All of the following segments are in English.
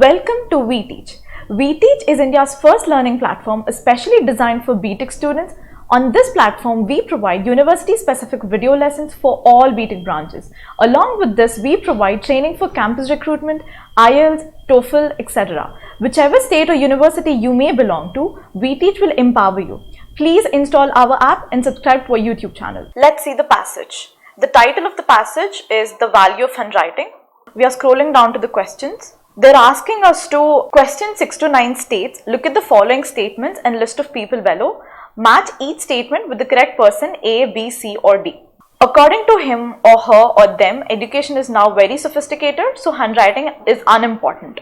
Welcome to Veteach. Veteach is India's first learning platform especially designed for B.Tech students. On this platform, we provide university-specific video lessons for all B.Tech branches. Along with this, we provide training for campus recruitment, IELTS, TOEFL, etc. Whichever state or university you may belong to, Veteach will empower you. Please install our app and subscribe to our YouTube channel. Let's see the passage. The title of the passage is The Value of Handwriting. We are scrolling down to the questions. They're asking us to, question 6 to 9 states, look at the following statements and list of people below. Match each statement with the correct person A, B, C or D. According to him or her or them, education is now very sophisticated, so handwriting is unimportant.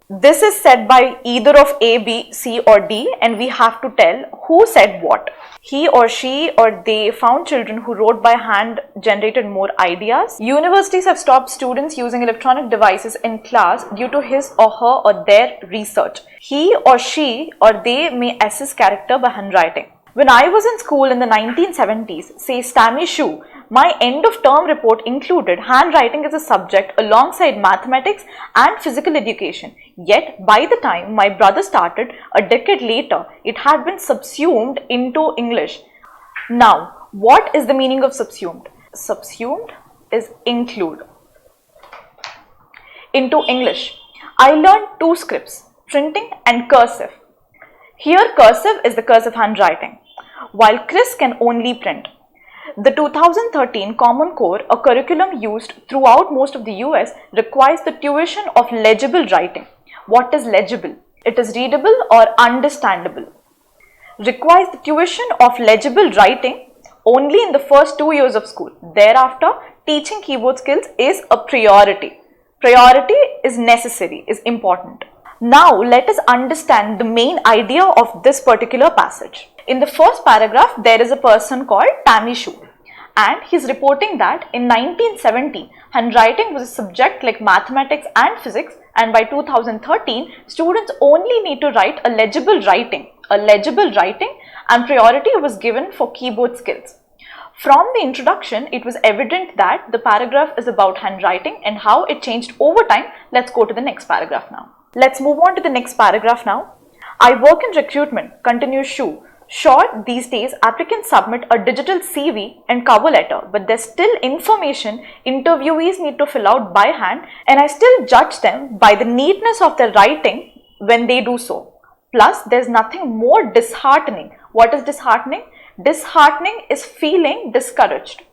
This is said by either of A, B, C or D, and we have to tell who said what. He or she or they found children who wrote by hand generated more ideas. Universities have stopped students using electronic devices in class due to his or her or their research. He or she or they may assess character by handwriting. When I was in school in the 1970s, says Tammy Shu, my end of term report included handwriting as a subject alongside mathematics and physical education. Yet, by the time my brother started, a decade later, it had been subsumed into English. Now, what is the meaning of subsumed? Subsumed is include into English. I learned two scripts, printing and cursive. Here, cursive is the cursive handwriting, while Chris can only print. The 2013 Common Core, a curriculum used throughout most of the US, requires the tuition of legible writing. What is legible? It is readable or understandable. Requires the tuition of legible writing only in the first 2 years of school. Thereafter, teaching keyboard skills is a priority. Priority is necessary, is important. Now, let us understand the main idea of this particular passage. In the first paragraph, there is a person called Tammy Shu, and he's reporting that in 1970, handwriting was a subject like mathematics and physics, and by 2013, students only need to write a legible writing, and priority was given for keyboard skills. From the introduction, it was evident that the paragraph is about handwriting and how it changed over time. Let's go to the next paragraph now. Let's move on to the next paragraph now. I work in recruitment, continues Shu. Sure, these days applicants submit a digital CV and cover letter, but there's still information interviewees need to fill out by hand, and I still judge them by the neatness of their writing when they do so. Plus, there's nothing more disheartening. What is disheartening? Disheartening is feeling discouraged.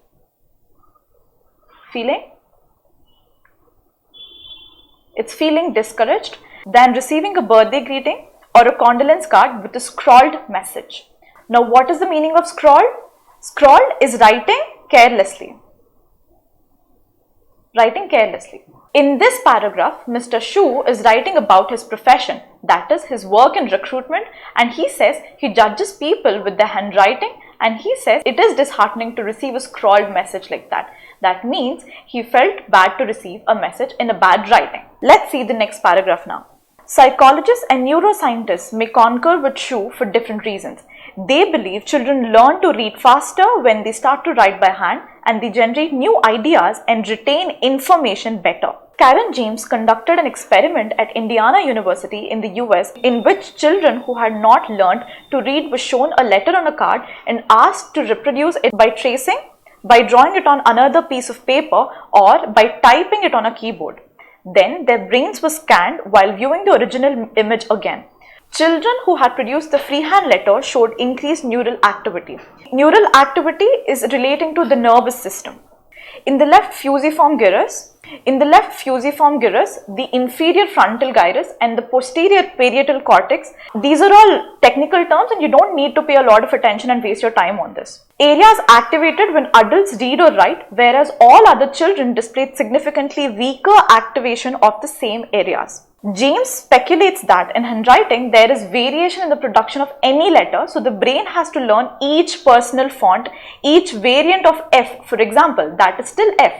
It's feeling discouraged than receiving a birthday greeting or a condolence card with a scrawled message. Now, what is the meaning of scrawled? Scrawled is writing carelessly. Writing carelessly. In this paragraph, Mr. Shu is writing about his profession, that is his work in recruitment, and he says he judges people with their handwriting, and he says it is disheartening to receive a scrawled message like that. That means he felt bad to receive a message in a bad writing. Let's see the next paragraph now. Psychologists and neuroscientists may concur with Shu for different reasons. They believe children learn to read faster when they start to write by hand, and they generate new ideas and retain information better. Karen James conducted an experiment at Indiana University in the US in which children who had not learned to read were shown a letter on a card and asked to reproduce it by tracing, by drawing it on another piece of paper, or by typing it on a keyboard. Then their brains were scanned while viewing the original image again. Children who had produced the freehand letter showed increased neural activity. Neural activity is relating to the nervous system. In the left fusiform gyrus, the inferior frontal gyrus and the posterior parietal cortex, these are all technical terms and you don't need to pay a lot of attention and waste your time on this. Areas activated when adults read or write, whereas all other children displayed significantly weaker activation of the same areas. James speculates that in handwriting there is variation in the production of any letter, so the brain has to learn each personal font, each variant of F, for example, that is still F.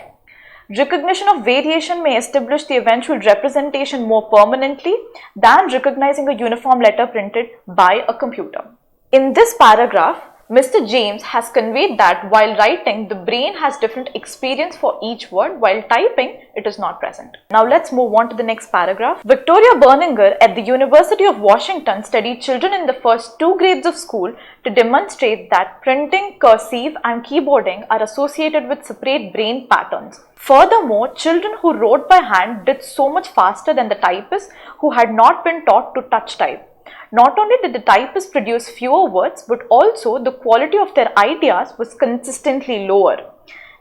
Recognition of variation may establish the eventual representation more permanently than recognizing a uniform letter printed by a computer. In this paragraph, Mr. James has conveyed that while writing, the brain has different experience for each word, while typing, it is not present. Now let's move on to the next paragraph. Victoria Berninger at the University of Washington studied children in the first 2 grades of school to demonstrate that printing, cursive and keyboarding are associated with separate brain patterns. Furthermore, children who wrote by hand did so much faster than the typists who had not been taught to touch type. Not only did the typists produce fewer words, but also the quality of their ideas was consistently lower.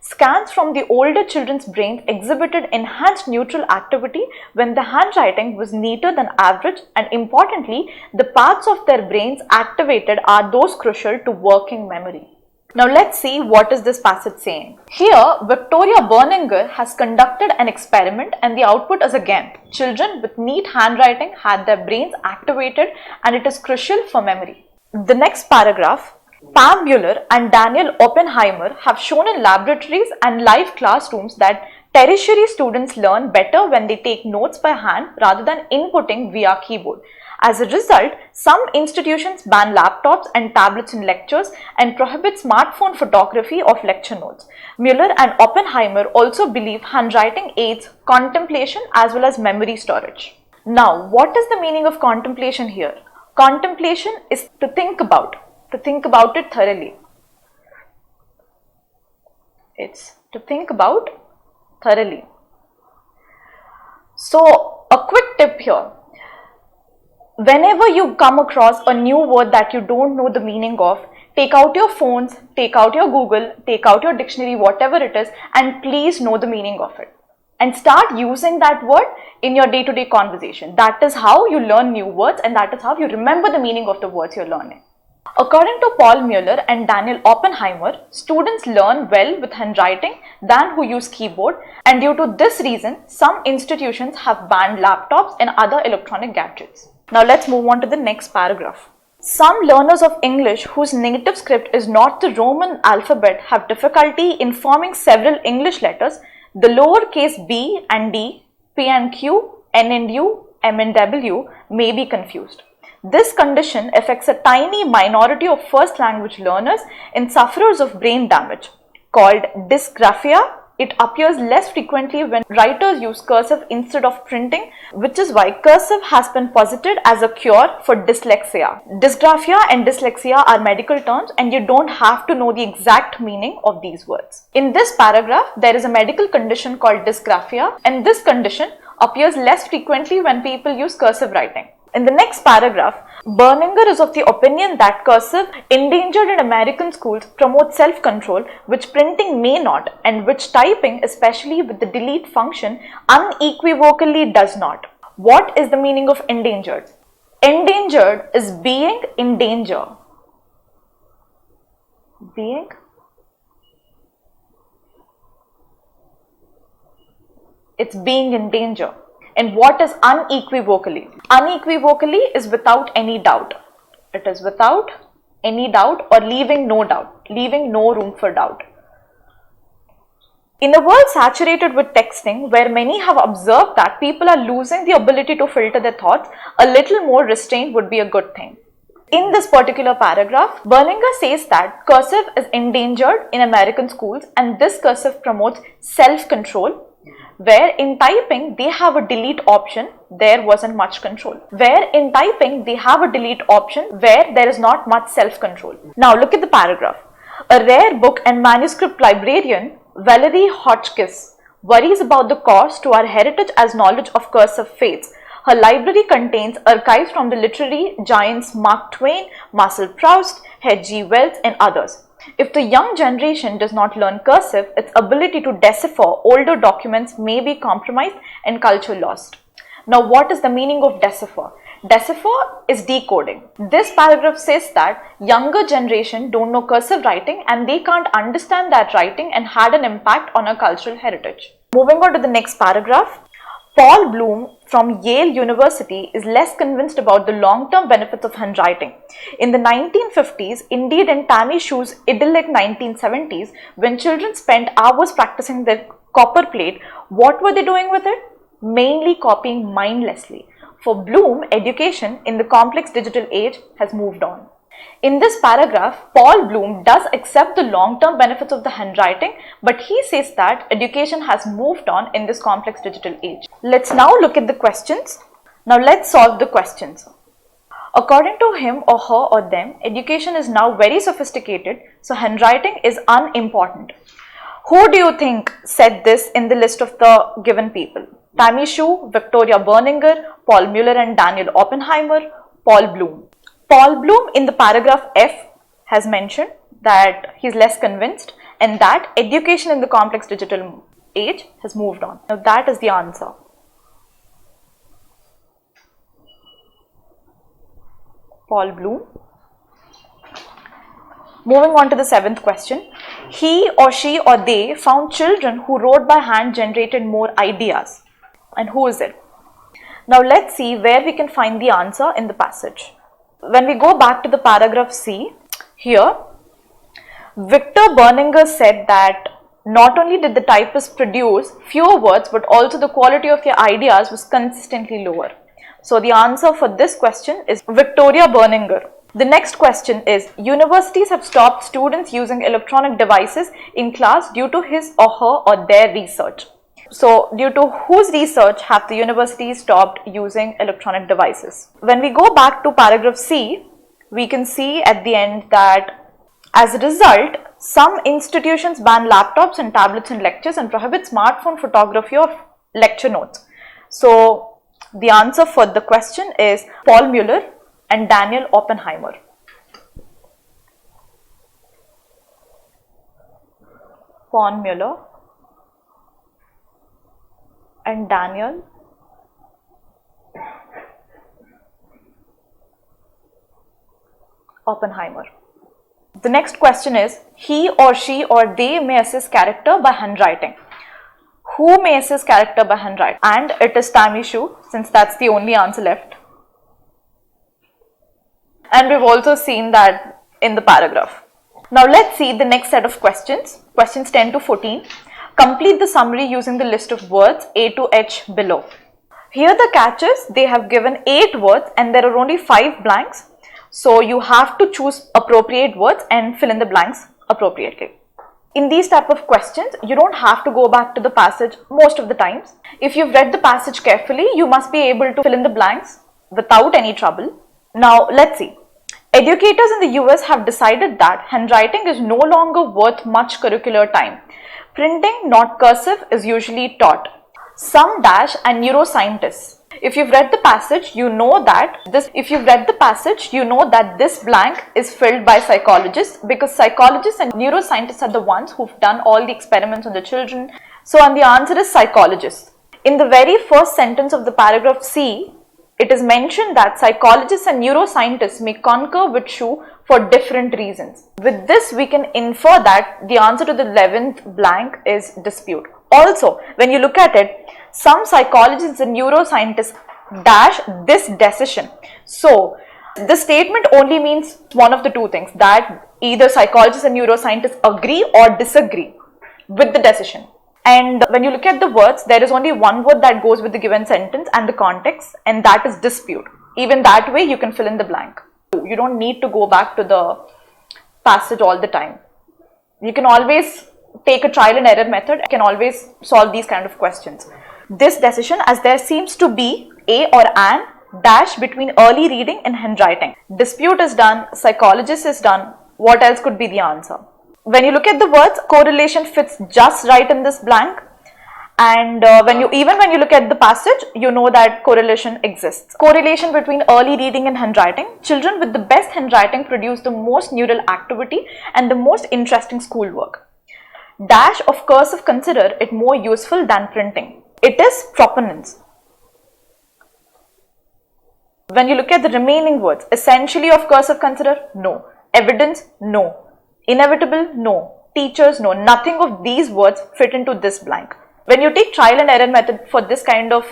Scans from the older children's brains exhibited enhanced neutral activity when the handwriting was neater than average, and importantly, the parts of their brains activated are those crucial to working memory. Now let's see what is this passage saying. Here, Victoria Berninger has conducted an experiment and the output is again, children with neat handwriting had their brains activated and it is crucial for memory. The next paragraph, Pam Mueller and Daniel Oppenheimer have shown in laboratories and live classrooms that tertiary students learn better when they take notes by hand rather than inputting via keyboard. As a result, some institutions ban laptops and tablets in lectures and prohibit smartphone photography of lecture notes. Mueller and Oppenheimer also believe handwriting aids contemplation as well as memory storage. Now, what is the meaning of contemplation here? Contemplation is to think about it thoroughly. It's to think about thoroughly. So, a quick tip here. Whenever you come across a new word that you don't know the meaning of, take out your phones, take out your Google, take out your dictionary, whatever it is, and please know the meaning of it. And start using that word in your day-to-day conversation. That is how you learn new words and that is how you remember the meaning of the words you're learning. According to Paul Mueller and Daniel Oppenheimer, students learn well with handwriting than who use keyboard, and due to this reason, some institutions have banned laptops and other electronic gadgets. Now let's move on to the next paragraph. Some learners of English whose native script is not the Roman alphabet have difficulty in forming several English letters. The lowercase b and d, p and q, n and u, m and w may be confused. This condition affects a tiny minority of first language learners and sufferers of brain damage. Called dysgraphia, it appears less frequently when writers use cursive instead of printing, which is why cursive has been posited as a cure for dyslexia. Dysgraphia and dyslexia are medical terms and you don't have to know the exact meaning of these words. In this paragraph, there is a medical condition called dysgraphia, and this condition appears less frequently when people use cursive writing. In the next paragraph, Berninger is of the opinion that cursive, endangered in American schools, promotes self-control, which printing may not, and which typing, especially with the delete function, unequivocally does not. What is the meaning of endangered? Endangered is being in danger. It's being in danger. And what is unequivocally? Unequivocally is without any doubt. It is without any doubt or leaving no doubt, leaving no room for doubt. In a world saturated with texting, where many have observed that people are losing the ability to filter their thoughts, a little more restraint would be a good thing. In this particular paragraph, Berninger says that cursive is endangered in American schools and this cursive promotes self-control. Where in typing they have a delete option, there wasn't much control. Where in typing they have a delete option, where there is not much self-control. Now look at the paragraph. A rare book and manuscript librarian, Valerie Hotchkiss, worries about the cost to our heritage as knowledge of cursive fades. Her library contains archives from the literary giants Mark Twain, Marcel Proust, H.G. Wells and others. If the young generation does not learn cursive, its ability to decipher older documents may be compromised and culture lost. Now, what is the meaning of decipher? Decipher is decoding. This paragraph says that younger generation don't know cursive writing and they can't understand that writing and had an impact on our cultural heritage. Moving on to the next paragraph. Paul Bloom from Yale University is less convinced about the long-term benefits of handwriting. In the 1950s, indeed in Tammy Schu's idyllic 1970s, when children spent hours practicing their copper plate, what were they doing with it? Mainly copying mindlessly. For Bloom, education in the complex digital age has moved on. In this paragraph, Paul Bloom does accept the long-term benefits of the handwriting, but he says that education has moved on in this complex digital age. Let's now look at the questions. Now let's solve the questions. According to him or her or them, education is now very sophisticated, so handwriting is unimportant. Who do you think said this in the list of the given people? Tammy Shue, Victoria Berninger, Paul Mueller and Daniel Oppenheimer, Paul Bloom. Paul Bloom in the paragraph F has mentioned that he's less convinced and that education in the complex digital age has moved on. Now that is the answer. Paul Bloom. Moving on to the 7th question. He or she or they found children who wrote by hand generated more ideas. And who is it? Now let's see where we can find the answer in the passage. When we go back to the paragraph C, here, Victor Berninger said that not only did the typist produce fewer words, but also the quality of their ideas was consistently lower. So the answer for this question is Victoria Berninger. The next question is, universities have stopped students using electronic devices in class due to his or her or their research. So due to whose research have the universities stopped using electronic devices? When we go back to paragraph C, we can see at the end that as a result, some institutions ban laptops and tablets in lectures and prohibit smartphone photography of lecture notes. So the answer for the question is Paul Mueller and Daniel Oppenheimer. Paul Mueller and Daniel Oppenheimer. The next question is, he or she or they may assess character by handwriting. Who may assess character by handwriting? And it is Tammy Shue, since that's the only answer left. And we've also seen that in the paragraph. Now let's see the next set of questions. Questions 10 to 14. Complete the summary using the list of words A to H below. Here the catch is they have given 8 words and there are only 5 blanks. So you have to choose appropriate words and fill in the blanks appropriately. In these type of questions, you don't have to go back to the passage most of the times. If you've read the passage carefully, you must be able to fill in the blanks without any trouble. Now let's see. Educators in the US have decided that handwriting is no longer worth much curricular time. Printing, not cursive, is usually taught. Some dash and neuroscientists. If you've read the passage, you know that this blank is filled by psychologists, because psychologists and neuroscientists are the ones who've done all the experiments on the children. So, and the answer is psychologists. In the very first sentence of the paragraph C, it is mentioned that psychologists and neuroscientists may concur with Shue for different reasons. With this, we can infer that the answer to the 11th blank is dispute. Also, when you look at it, some psychologists and neuroscientists dash this decision. So, the statement only means one of the two things, that either psychologists and neuroscientists agree or disagree with the decision. And when you look at the words, there is only one word that goes with the given sentence and the context, and that is dispute. Even that way, you can fill in the blank. You don't need to go back to the passage all the time. You can always take a trial and error method. You can always solve these kind of questions. This decision, as there seems to be a or an dash between early reading and handwriting. Dispute is done, psychologist is done. What else could be the answer? When you look at the words, correlation fits just right in this blank. And when you look at the passage, you know that correlation exists. Correlation between early reading and handwriting. Children with the best handwriting produce the most neural activity and the most interesting schoolwork. Dash of cursive consider it more useful than printing. It is proponents. When you look at the remaining words, essentially of cursive consider, no. Evidence, no. Inevitable, no. Teachers, no. Nothing of these words fit into this blank. When you take trial and error method for this kind of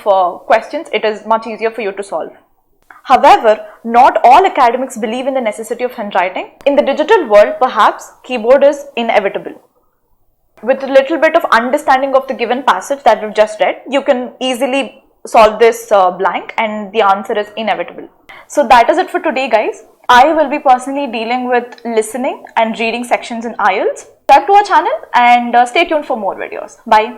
questions, it is much easier for you to solve. However, not all academics believe in the necessity of handwriting. In the digital world, perhaps keyboard is inevitable. With a little bit of understanding of the given passage that we've just read, you can easily solve this blank, and the answer is inevitable. So that is it for today, guys. I will be personally dealing with listening and reading sections in IELTS. Subscribe to our channel and stay tuned for more videos. Bye.